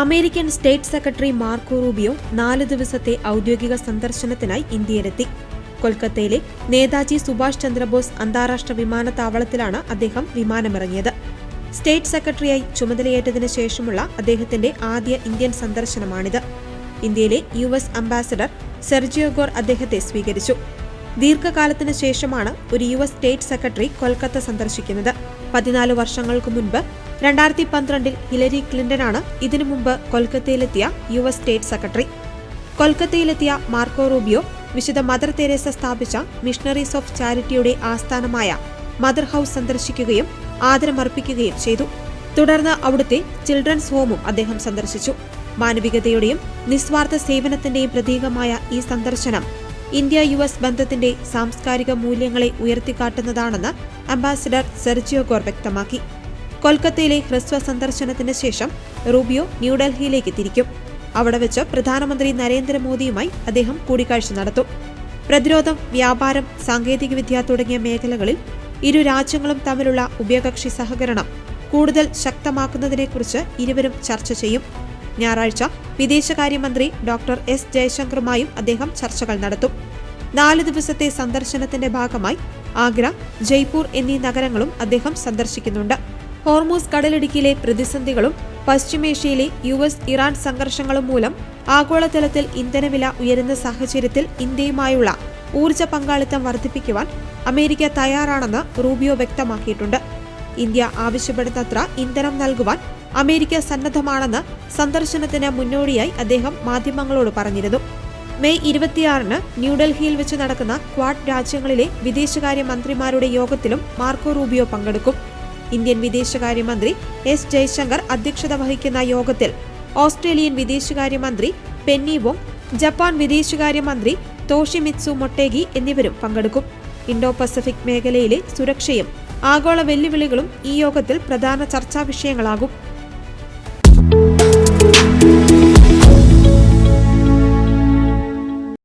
American state secretary Marco Rubio 4 ദിവസത്തെ ഔദ്യോഗിക സന്ദർശനത്തിനായി ഇന്ത്യയിലെത്തി. കൊൽക്കത്തയിലെ നേതാജി സുഭാഷ് ചന്ദ്രബോസ് അന്താരാഷ്ട്ര വിമാനത്താവളത്തിലാണ് അദ്ദേഹം വിമാനമിറങ്ങിയത്. സ്റ്റേറ്റ് സെക്രട്ടറിയായി ചുമതലയേറ്റതിനു ശേഷമുള്ള അദ്ദേഹത്തിന്റെ ആദ്യ ഇന്ത്യൻ സന്ദർശനമാണിത്. ഇന്ത്യയിലെ US അംബാസഡർ സെർജിയോ ഗോർ അദ്ദേഹത്തെ സ്വീകരിച്ചു. ദീർഘകാലത്തിനു ശേഷമാണ് ഒരു US സ്റ്റേറ്റ് സെക്രട്ടറി കൊൽക്കത്ത സന്ദർശിക്കുന്നത്. 14 വർഷങ്ങൾക്ക് മുൻപ് 2012 ഹിലരി ക്ലിന്റനാണ് ഇതിനു മുമ്പ് കൊൽക്കത്തയിലെത്തിയ US സ്റ്റേറ്റ് സെക്രട്ടറി. കൊൽക്കത്തയിലെത്തിയ മാർക്കോ റൂബിയോ വിശുദ്ധ മദർ തെരേസ സ്ഥാപിച്ച മിഷണറീസ് ഓഫ് ചാരിറ്റിയുടെ ആസ്ഥാനമായ മദർ ഹൌസ് സന്ദർശിക്കുകയും ആദരമർപ്പിക്കുകയും ചെയ്തു. തുടർന്ന് അവിടുത്തെ ചിൽഡ്രൻസ് ഹോമും അദ്ദേഹം സന്ദർശിച്ചു. മാനവികതയുടെയും നിസ്വാർത്ഥ സേവനത്തിന്റെയും പ്രതീകമായ ഈ സന്ദർശനം ഇന്ത്യ-US ബന്ധത്തിന്റെ സാംസ്കാരിക മൂല്യങ്ങളെ ഉയർത്തിക്കാട്ടുന്നതാണെന്ന് അംബാസഡർ സെർജിയോ ഗോർ വ്യക്തമാക്കി. കൊൽക്കത്തയിലെ ഹ്രസ്വ സന്ദർശനത്തിന് ശേഷം റൂബിയോ ന്യൂഡൽഹിയിലേക്ക് തിരിക്കും. അവിടെ വെച്ച് പ്രധാനമന്ത്രി നരേന്ദ്രമോദിയുമായി അദ്ദേഹം കൂടിക്കാഴ്ച നടത്തും. പ്രതിരോധം, വ്യാപാരം, സാങ്കേതികവിദ്യ തുടങ്ങിയ മേഖലകളിൽ ഇരു രാജ്യങ്ങളും തമ്മിലുള്ള ഉഭയകക്ഷി സഹകരണം കൂടുതൽ ശക്തമാക്കുന്നതിനെക്കുറിച്ച് ഇരുവരും ചർച്ച ചെയ്യും. ഞായറാഴ്ച വിദേശകാര്യമന്ത്രി ഡോക്ടർ S ജയശങ്കറുമായും അദ്ദേഹം ചർച്ചകൾ നടത്തും. 4 ദിവസത്തെ സന്ദർശനത്തിന്റെ ഭാഗമായി ആഗ്ര, ജയ്പൂർ എന്നീ നഗരങ്ങളും അദ്ദേഹം സന്ദർശിക്കുന്നുണ്ട്. ഹോർമൂസ് കടലിടുക്കിലെ പ്രതിസന്ധികളും പശ്ചിമേഷ്യയിലെ US-ഇറാൻ സംഘർഷങ്ങളും മൂലം ആഗോളതലത്തിൽ ഇന്ധനവില ഉയരുന്ന സാഹചര്യത്തിൽ ഇന്ത്യയുമായുള്ള ഊർജ്ജ പങ്കാളിത്തം വർദ്ധിപ്പിക്കുവാൻ അമേരിക്ക തയ്യാറാണെന്ന് റൂബിയോ വ്യക്തമാക്കിയിട്ടുണ്ട്. ഇന്ത്യ ആവശ്യപ്പെടുന്നത്ര ഇന്ധനം നൽകുവാൻ അമേരിക്ക സന്നദ്ധമാണെന്ന് സന്ദർശനത്തിന് മുന്നോടിയായി അദ്ദേഹം മാധ്യമങ്ങളോട് പറഞ്ഞിരുന്നു. മെയ് 26-ന് ന്യൂഡൽഹിയിൽ വെച്ച് നടക്കുന്ന ക്വാഡ് രാജ്യങ്ങളിലെ വിദേശകാര്യമന്ത്രിമാരുടെ യോഗത്തിലും മാർക്കോ റൂബിയോ പങ്കെടുക്കും. ഇന്ത്യൻ വിദേശകാര്യമന്ത്രി S ജയശങ്കർ അധ്യക്ഷത വഹിക്കുന്ന യോഗത്തിൽ ഓസ്ട്രേലിയൻ വിദേശകാര്യമന്ത്രി പെന്നി വോങ്, ജപ്പാൻ വിദേശകാര്യമന്ത്രി തോഷിമിത്സു മൊട്ടേഗി എന്നിവരും പങ്കെടുക്കും. ഇൻഡോ പസഫിക് മേഖലയിലെ സുരക്ഷയും ആഗോള വെല്ലുവിളികളും ഈ യോഗത്തിൽ പ്രധാന ചർച്ചാ വിഷയങ്ങളാകും.